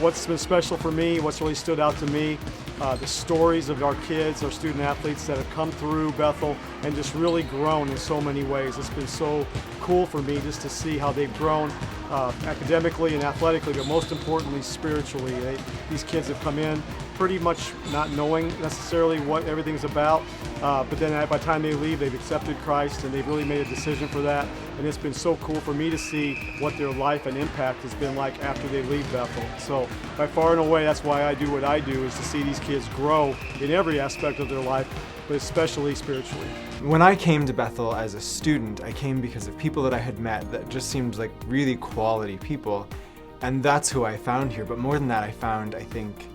what's been special for me, what's really stood out to me, the stories of our kids, our student athletes that have come through Bethel and just really grown in so many ways. It's been so cool for me just to see how they've grown academically and athletically, but most importantly spiritually. These kids have come in pretty much not knowing necessarily what everything's about, but then by the time they leave, they've accepted Christ and they've really made a decision for that. And it's been so cool for me to see what their life and impact has been like after they leave Bethel. So by far and away, that's why I do what I do, is to see these kids grow in every aspect of their life, but especially spiritually. When I came to Bethel as a student, I came because of people that I had met that just seemed like really quality people, and that's who I found here. But more than that, I found, I think,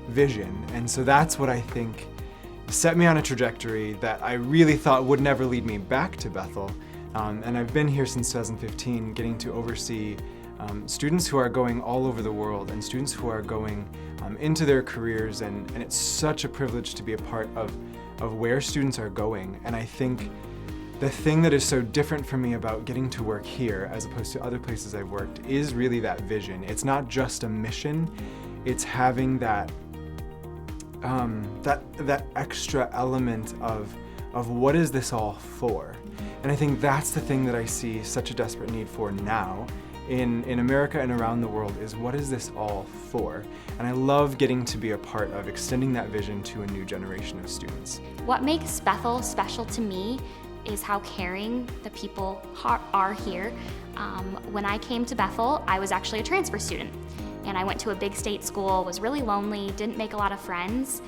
vision. And so that's what I think set me on a trajectory that I really thought would never lead me back to Bethel. And I've been here since 2015, getting to oversee students who are going all over the world and students who are going into their careers, and it's such a privilege to be a part of where students are going. And I think the thing that is so different for me about getting to work here as opposed to other places I've worked is really that vision. It's not just a mission, it's having that extra element of what is this all for? And I think that's the thing that I see such a desperate need for now in America and around the world, is what is this all for? And I love getting to be a part of extending that vision to a new generation of students. What makes Bethel special to me is how caring the people are here. When I came to Bethel, I was actually a transfer student. And I went to a big state school, was really lonely, didn't make a lot of friends.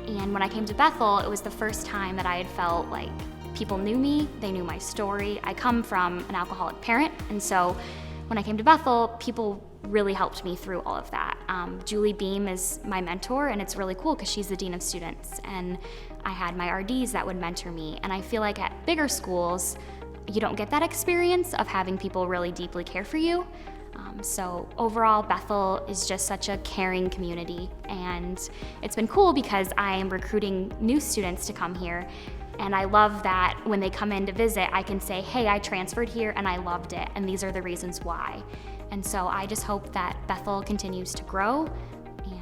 And when I came to Bethel, it was the first time that I had felt like people knew me, they knew my story. I come from an alcoholic parent, and so when I came to Bethel, people really helped me through all of that. Julie Beam is my mentor, and it's really cool because she's the Dean of Students, and I had my RDs that would mentor me. And I feel like at bigger schools, you don't get that experience of having people really deeply care for you. So overall, Bethel is just such a caring community, and it's been cool because I am recruiting new students to come here. And I love that when they come in to visit, I can say, hey, I transferred here and I loved it, and these are the reasons why. And so I just hope that Bethel continues to grow,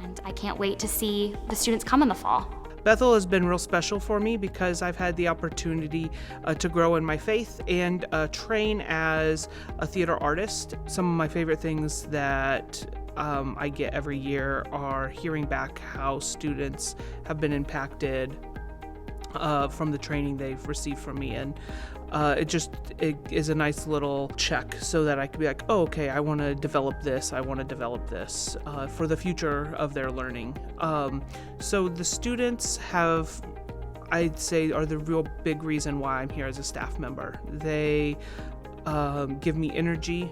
and I can't wait to see the students come in the fall. Bethel has been real special for me because I've had the opportunity to grow in my faith and train as a theater artist. Some of my favorite things that I get every year are hearing back how students have been impacted from the training they've received from me, and it is a nice little check so that I can be like, oh, okay, I want to develop this for the future of their learning. So the students I'd say, are the real big reason why I'm here as a staff member. They give me energy,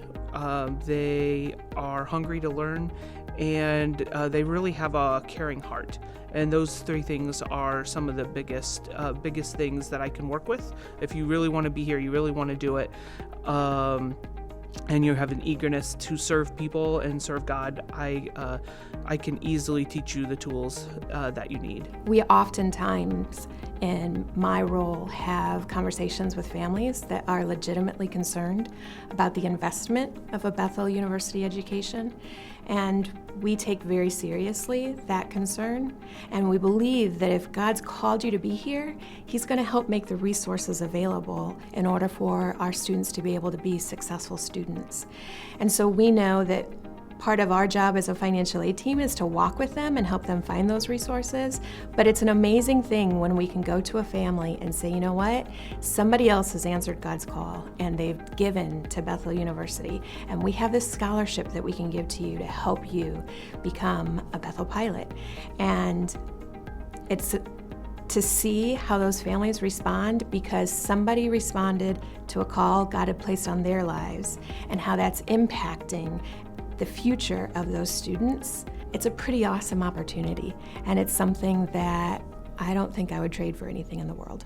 they are hungry to learn, and they really have a caring heart. And those three things are some of the biggest things that I can work with. If you really want to be here, you really want to do it, and you have an eagerness to serve people and serve God, I can easily teach you the tools that you need. We oftentimes, in my role, have conversations with families that are legitimately concerned about the investment of a Bethel University education. And we take very seriously that concern, and we believe that if God's called you to be here, He's going to help make the resources available in order for our students to be able to be successful students. And so we know that part of our job as a financial aid team is to walk with them and help them find those resources. But it's an amazing thing when we can go to a family and say, you know what, somebody else has answered God's call and they've given to Bethel University, and we have this scholarship that we can give to you to help you become a Bethel pilot. And it's to see how those families respond because somebody responded to a call God had placed on their lives, and how that's impacting the future of those students. It's a pretty awesome opportunity, and it's something that I don't think I would trade for anything in the world.